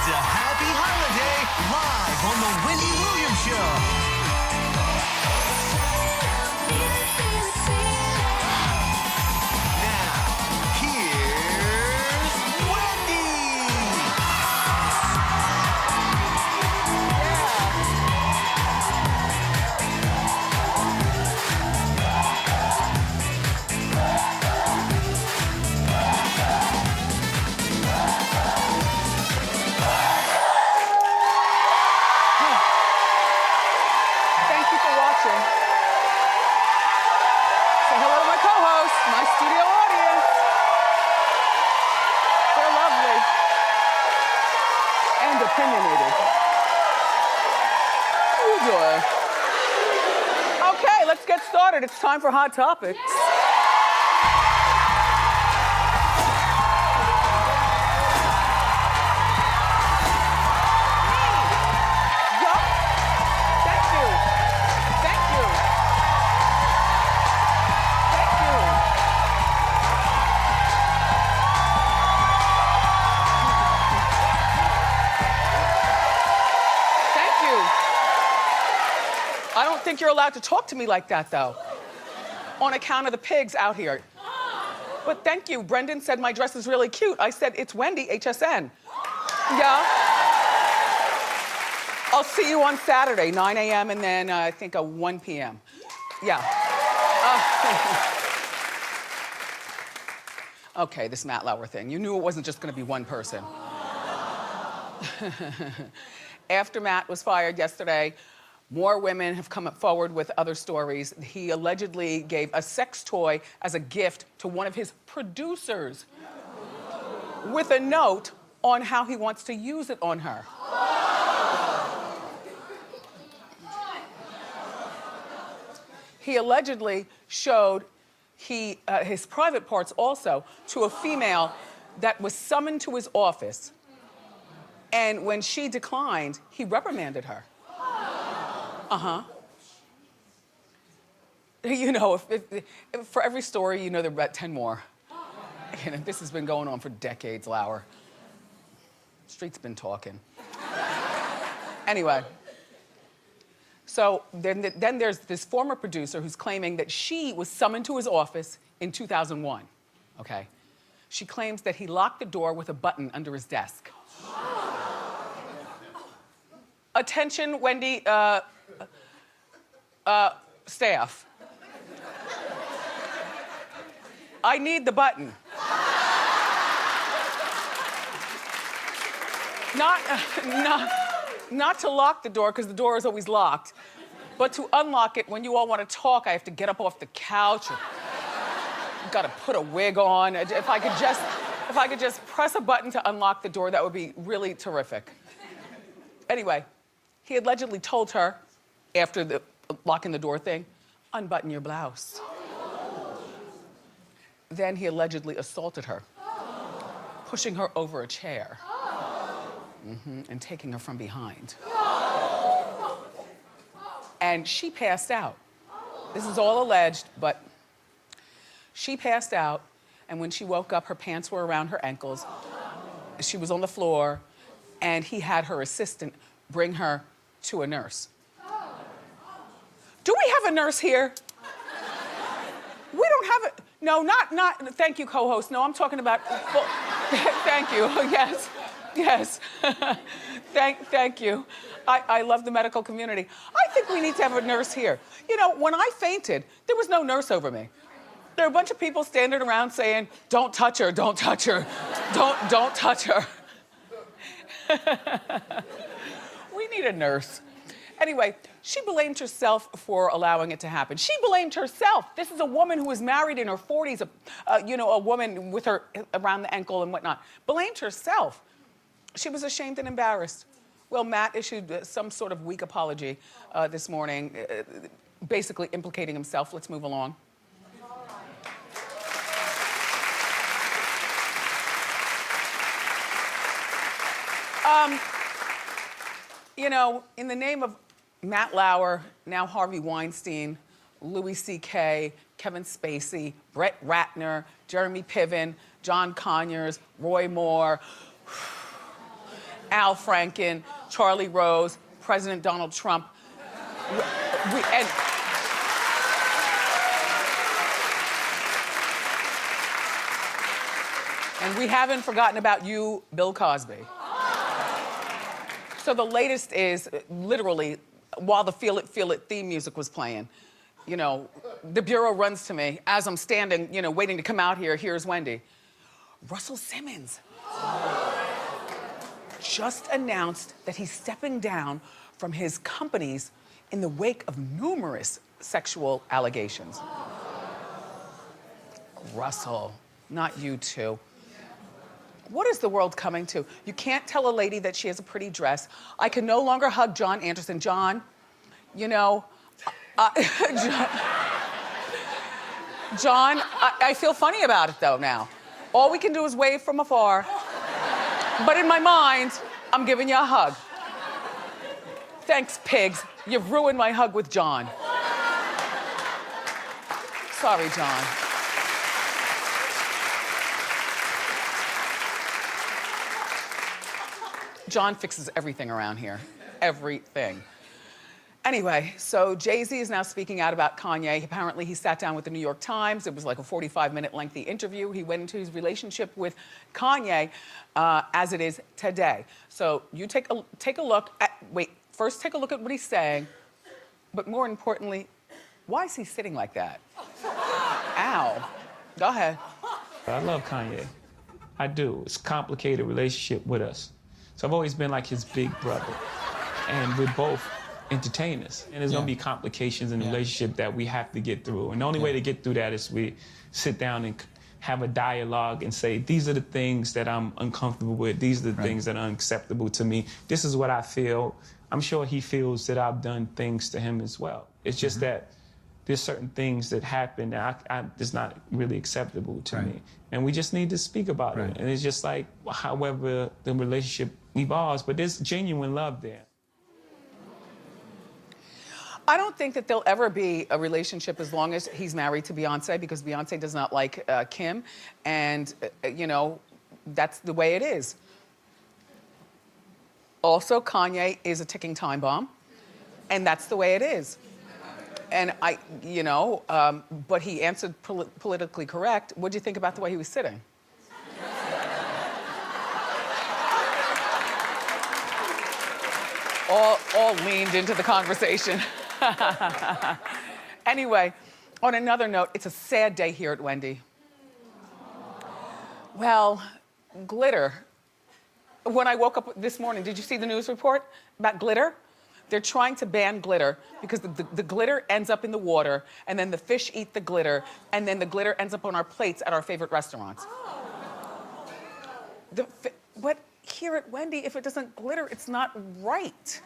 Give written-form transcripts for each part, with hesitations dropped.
It's a happy holiday live on the Wendy Williams Show. Now, here's Wendy. Thank you for watching. Say hello to my co-host, my studio audience. They're lovely and opinionated. How you doing? Okay, let's get started. It's time for Hot Topics. Yup. Thank you. Thank you. Thank you. Thank you. I don't think you're allowed to talk to me like that, though, on account of the pigs out here. But thank you. Brendan said my dress is really cute. I said, it's Wendy, HSN. Yeah. I'll see you on Saturday, 9 a.m. and then I think 1 p.m. Yeah. Okay, this Matt Lauer thing. You knew it wasn't just gonna be one person. After Matt was fired yesterday, more women have come forward with other stories. He allegedly gave a sex toy as a gift to one of his producers with a note on how he wants to use it on her. He allegedly showed his private parts also to a female that was summoned to his office. And when she declined, he reprimanded her. Uh-huh. You know, if for every story, you know there are about 10 more. And this has been going on for decades, Lauer. Street's been talking. Anyway. So then there's this former producer who's claiming that she was summoned to his office in 2001, okay? She claims that he locked the door with a button under his desk. Attention, Wendy, staff. I need the button. Not to lock the door, because the door is always locked, but to unlock it when you all want to talk. I have to get up off the couch. Got to put a wig on. If I could just press a button to unlock the door, that would be really terrific. Anyway, he allegedly told her, after the locking the door thing, unbutton your blouse. Then he allegedly assaulted her, pushing her over a chair. And taking her from behind. And she passed out. This is all alleged, but she passed out, and when she woke up, her pants were around her ankles. She was on the floor, and he had her assistant bring her to a nurse. Do we have a nurse here? We don't have a, no, not, thank you, co-host. No, I'm talking about, well, thank you, yes. Yes, thank you. I love the medical community. I think we need to have a nurse here. You know, when I fainted, there was no nurse over me. There were a bunch of people standing around saying, don't touch her, don't touch her, don't touch her. We need a nurse. Anyway, she blamed herself for allowing it to happen. She blamed herself. This is a woman who was married in her 40s, a woman with her around the ankle and whatnot. Blamed herself. She was ashamed and embarrassed. Well, Matt issued some sort of weak apology this morning, basically implicating himself. Let's move along. You know, in the name of Matt Lauer, now Harvey Weinstein, Louis C.K., Kevin Spacey, Brett Ratner, Jeremy Piven, John Conyers, Roy Moore, Al Franken, Charlie Rose, President Donald Trump. And we haven't forgotten about you, Bill Cosby. So the latest is literally while the Feel It theme music was playing, you know, the Bureau runs to me as I'm standing, you know, waiting to come out here. Here's Wendy. Russell Simmons just announced that he's stepping down from his companies in the wake of numerous sexual allegations. Russell, not you two. What is the world coming to? You can't tell a lady that she has a pretty dress. I can no longer hug John Anderson. John, you know, John, I feel funny about it though now. All we can do is wave from afar. But in my mind, I'm giving you a hug. Thanks, pigs. You've ruined my hug with John. Sorry, John. John fixes everything around here. Everything. Anyway, so Jay-Z is now speaking out about Kanye. Apparently, he sat down with the New York Times. It was like a 45-minute lengthy interview. He went into his relationship with Kanye as it is today. So you take a look at, first take a look at what he's saying, but more importantly, why is he sitting like that? Ow. Go ahead. I love Kanye. I do. It's a complicated relationship with us. So I've always been like his big brother. And we're both entertainers. And there's gonna be complications in the relationship that we have to get through. And the only way to get through that is we sit down and have a dialogue and say, these are the things that I'm uncomfortable with. These are the things that are unacceptable to me. This is what I feel. I'm sure he feels that I've done things to him as well. It's just that there's certain things that happen that it's not really acceptable to me. And we just need to speak about it. And it's just like, however the relationship evolves, but there's genuine love there. I don't think that there'll ever be a relationship as long as he's married to Beyonce, because Beyonce does not like Kim. And, you know, that's the way it is. Also, Kanye is a ticking time bomb. And that's the way it is. And but he answered politically correct. What'd you think about the way he was sitting? all leaned into the conversation. Anyway, on another note, it's a sad day here at Wendy. Well, glitter. When I woke up this morning, did you see the news report about glitter? They're trying to ban glitter because the glitter ends up in the water, and then the fish eat the glitter, and then the glitter ends up on our plates at our favorite restaurants. But here at Wendy, if it doesn't glitter, it's not right.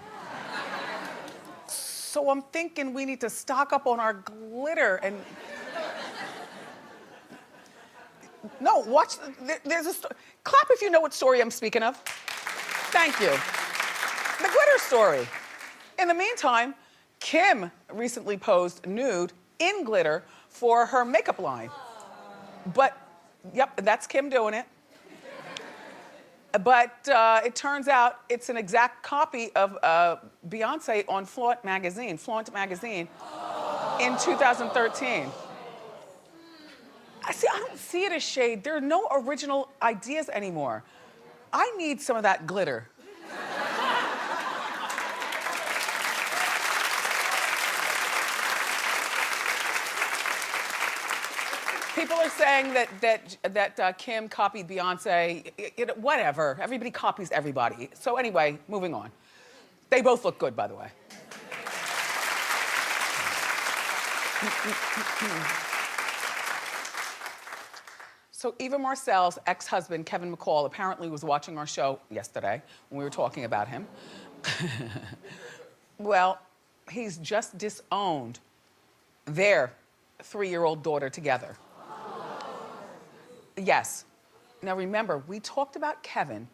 So I'm thinking we need to stock up on our glitter and... No, watch, there's a story. Clap if you know what story I'm speaking of. Thank you. The glitter story. In the meantime, Kim recently posed nude in glitter for her makeup line. But, yep, that's Kim doing it. But it turns out it's an exact copy of Beyonce on Flaunt magazine in 2013. I don't see it as shade. There are no original ideas anymore. I need some of that glitter. People are saying that Kim copied Beyonce. Whatever. Everybody copies everybody. So anyway, moving on. They both look good, by the way. So Eva Marcel's ex-husband, Kevin McCall, apparently was watching our show yesterday when we were talking about him. Well, he's just disowned their 3-year-old daughter together. Yes. Now remember, we talked about Kevin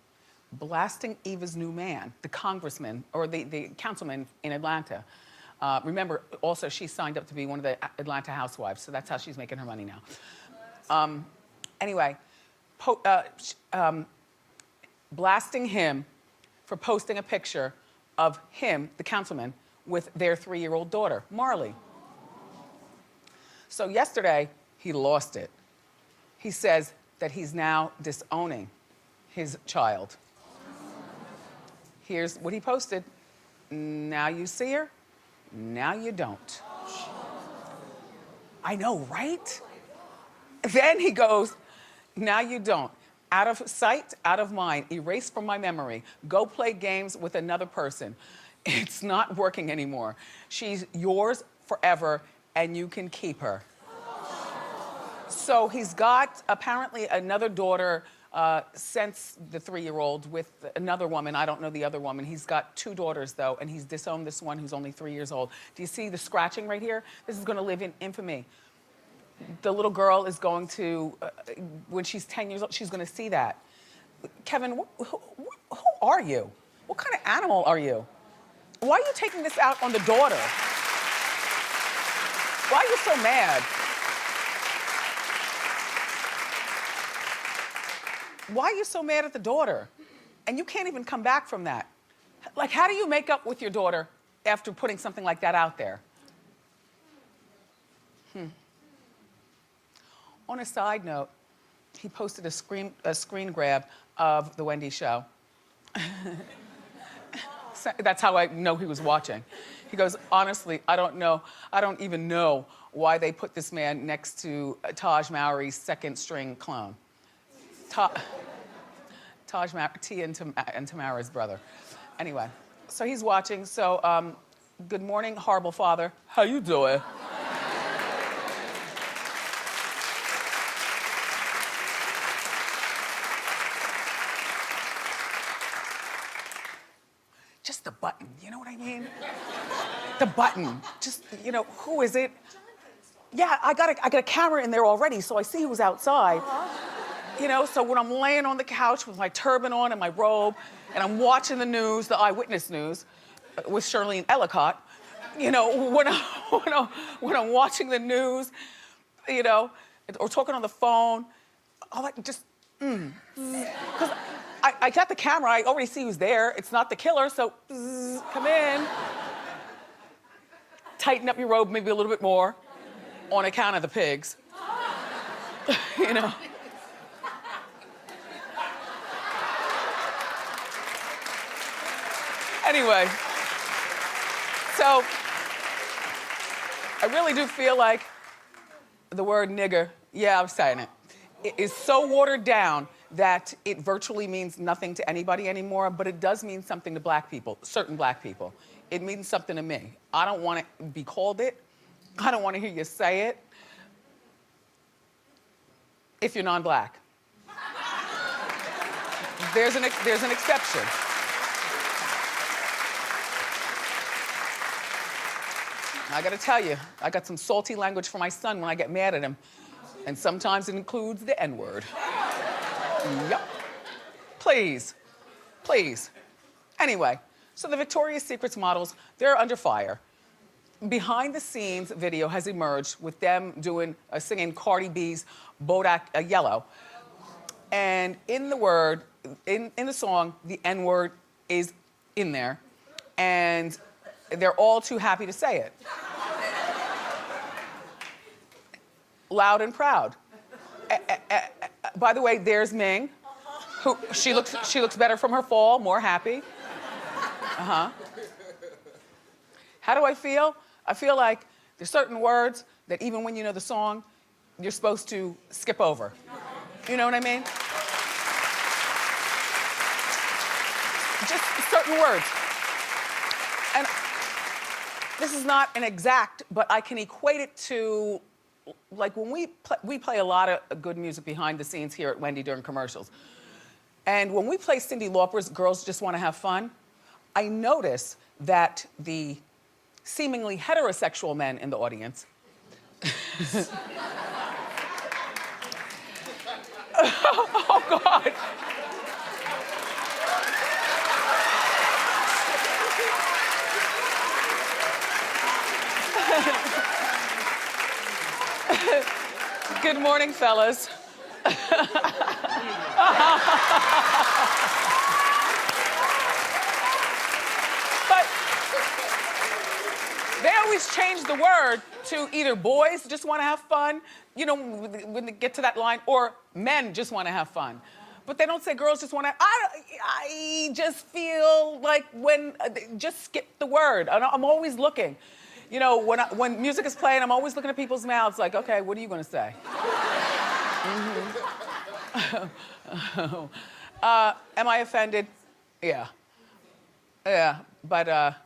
blasting Eva's new man, the congressman, or the councilman in Atlanta. Remember, also, she signed up to be one of the Atlanta Housewives, so that's how she's making her money now. Anyway, blasting him for posting a picture of him, the councilman, with their 3-year-old daughter, Marley. So yesterday, he lost it. He says that he's now disowning his child. Here's what he posted. Now you see her, now you don't. I know, right? Then he goes, now you don't. Out of sight, out of mind, erased from my memory. Go play games with another person. It's not working anymore. She's yours forever, and you can keep her. So he's got apparently another daughter since the 3-year-old with another woman. I don't know the other woman. He's got 2 daughters though, and he's disowned this one who's only 3 years old. Do you see the scratching right here? This is gonna live in infamy. The little girl is going to, when she's 10 years old, she's gonna see that. Kevin, who are you? What kind of animal are you? Why are you taking this out on the daughter? Why are you so mad? Why are you so mad at the daughter? And you can't even come back from that. Like, how do you make up with your daughter after putting something like that out there? On a side note, he posted a screen grab of the Wendy show. So that's how I know he was watching. He goes, honestly, I don't even know why they put this man next to Taj Mowry's second string clone. Taj Mowry, T and Tamara's brother. Anyway, so he's watching. So, good morning, horrible father. How you doing? Just the button, you know what I mean? The button, just, you know, who is it? Yeah, I got a camera in there already, so I see who's outside. You know, so when I'm laying on the couch with my turban on and my robe, and I'm watching the news, the eyewitness news, with Shirlene Ellicott, you know, when I'm watching the news, you know, or talking on the phone, all that just, because I got the camera, I already see who's there. It's not the killer, so come in. Tighten up your robe maybe a little bit more on account of the pigs, you know. Anyway, so I really do feel like the word nigger, yeah, I'm saying it, it is so watered down that it virtually means nothing to anybody anymore, but it does mean something to black people, certain black people. It means something to me. I don't want to be called it. I don't want to hear you say it if you're non-black. There's an exception. I gotta tell you, I got some salty language for my son when I get mad at him. And sometimes it includes the N-word. Yup. Please, please. Anyway, so the Victoria's Secret's models, they're under fire. Behind the scenes video has emerged with them singing Cardi B's Bodak Yellow. And in the song, the N-word is in there. And they're all too happy to say it. Loud and proud. By the way, there's Ming, who she looks better from her fall, more happy. How do I feel? I feel like there's certain words that even when you know the song, you're supposed to skip over. You know what I mean? Just certain words. And this is not an exact, but I can equate it to, like when we play a lot of good music behind the scenes here at Wendy during commercials. And when we play Cyndi Lauper's Girls Just Want to Have Fun, I notice that the seemingly heterosexual men in the audience oh God. Good morning, fellas. just changed the word to either boys just want to have fun, you know, when they get to that line, or men just want to have fun. But they don't say girls just want to. I just feel like just skip the word. I'm always looking. You know, when music is playing, I'm always looking at people's mouths like, okay, what are you going to say? Am I offended? Yeah. Yeah, but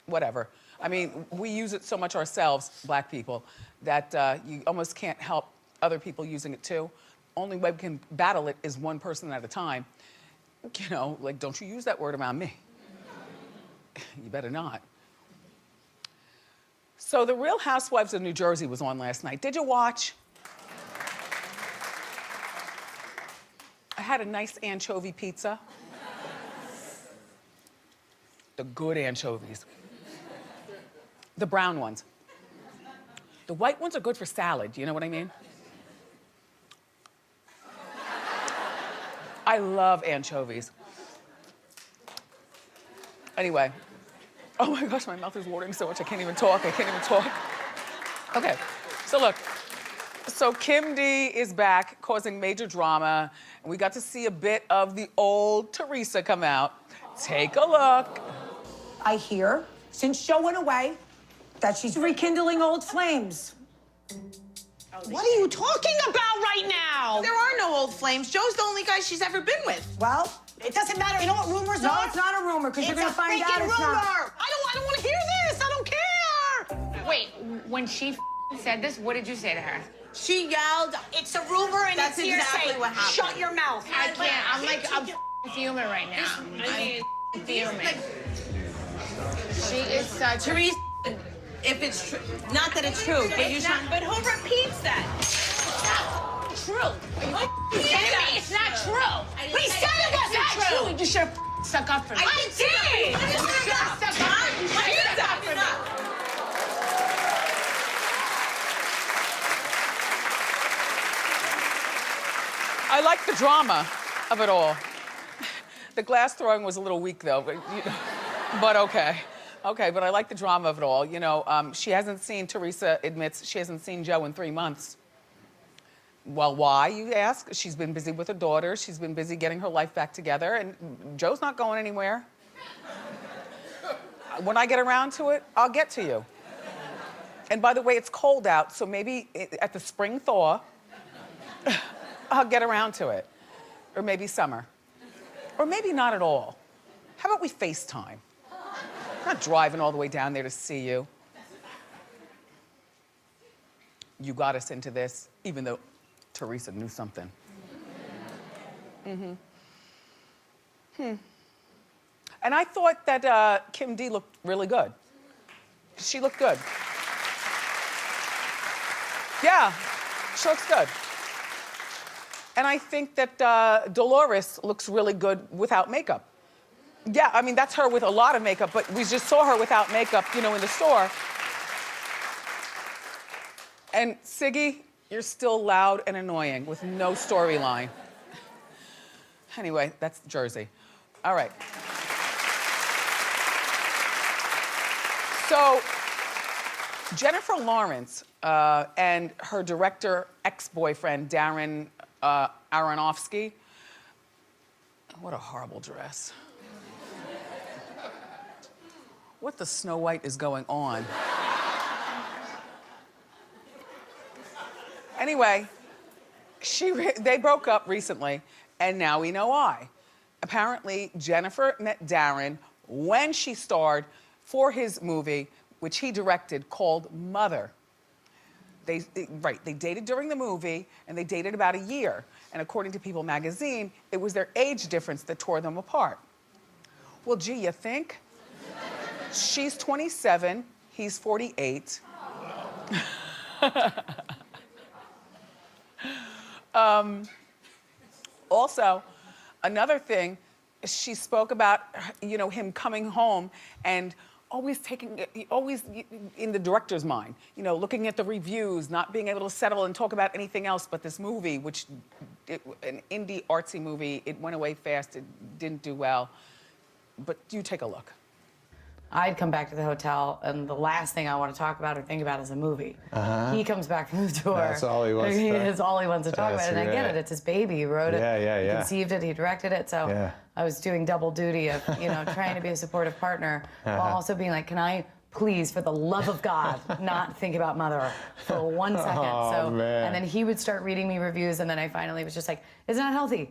whatever. I mean, we use it so much ourselves, black people, that you almost can't help other people using it too. Only way we can battle it is one person at a time. You know, like, don't you use that word around me. You better not. So the Real Housewives of New Jersey was on last night. Did you watch? I had a nice anchovy pizza. The good anchovies. The brown ones. The white ones are good for salad, you know what I mean? I love anchovies. Anyway. Oh my gosh, my mouth is watering so much I can't even talk. Okay, so look. So Kim D is back, causing major drama, and we got to see a bit of the old Teresa come out. Take a look. I hear, since Joe went away, that she's rekindling old flames. What are you talking about right now? There are no old flames. Joe's the only guy she's ever been with. Well, It doesn't matter. You know what rumors are? no, it's not a rumor, because you're It's gonna a find out freaking it's rumor. not. I don't want to hear this. I don't care. Wait, when she said this, what did you say to her? She yelled. It's a rumor and That's it's hearsay. exactly what happened. Shut your mouth. I can't. I'm fuming right now. I'm fuming. She is such a... Teresa, if it's true, not that it's true, but It's not, but who repeats that? It's not true. Are you kidding me? It's not true. He said it wasn't true. You should have stuck up for me. I did. You should have stuck up for me. You should have stuck up for me. I like the drama of it all. The glass throwing was a little weak though, but okay. Okay, but I like the drama of it all. You know, Teresa admits she hasn't seen Joe in 3 months. Well, why, you ask? She's been busy with her daughter. She's been busy getting her life back together, and Joe's not going anywhere. When I get around to it, I'll get to you. And by the way, it's cold out, so maybe at the spring thaw, I'll get around to it. Or maybe summer. Or maybe not at all. How about we FaceTime? I'm not driving all the way down there to see you. You got us into this, even though Teresa knew something. And I thought that Kim D looked really good. She looked good. Yeah, she looks good. And I think that Dolores looks really good without makeup. Yeah, I mean, that's her with a lot of makeup, but we just saw her without makeup, you know, in the store. And Siggy, you're still loud and annoying with no storyline. Anyway, that's Jersey. All right. So, Jennifer Lawrence and her director ex-boyfriend, Darren Aronofsky. What a horrible dress. What the Snow White is going on? Anyway, they broke up recently, and now we know why. Apparently, Jennifer met Darren when she starred for his movie, which he directed, called Mother. They dated during the movie, and they dated about a year. And according to People magazine, it was their age difference that tore them apart. Well, gee, you think? She's 27, he's 48. Also, another thing, she spoke about, you know, him coming home and always in the director's mind, you know, looking at the reviews, not being able to settle and talk about anything else but this movie, which, an indie artsy movie, it went away fast, it didn't do well. But you take a look. I'd come back to the hotel, and the last thing I want to talk about or think about is a movie. He comes back from the door. That's all he wants to talk. That's all he wants to talk about, and I get it. It's his baby. He wrote it. He conceived it. He directed it. So I was doing double duty of, trying to be a supportive partner while also being like, can I please, for the love of God, not think about Mother for 1 second. Oh, man. And then he would start reading me reviews, and then I finally was just like, it's not healthy.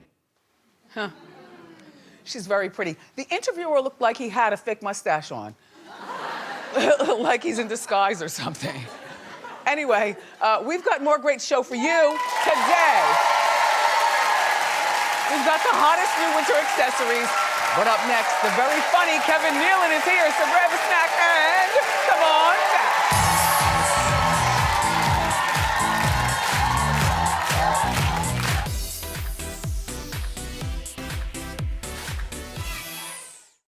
Huh. She's very pretty. The interviewer looked like he had a fake mustache on. Like he's in disguise or something. Anyway, we've got more great show for you today. We've got the hottest new winter accessories. But up next, the very funny Kevin Nealon is here, so grab a snack and come on.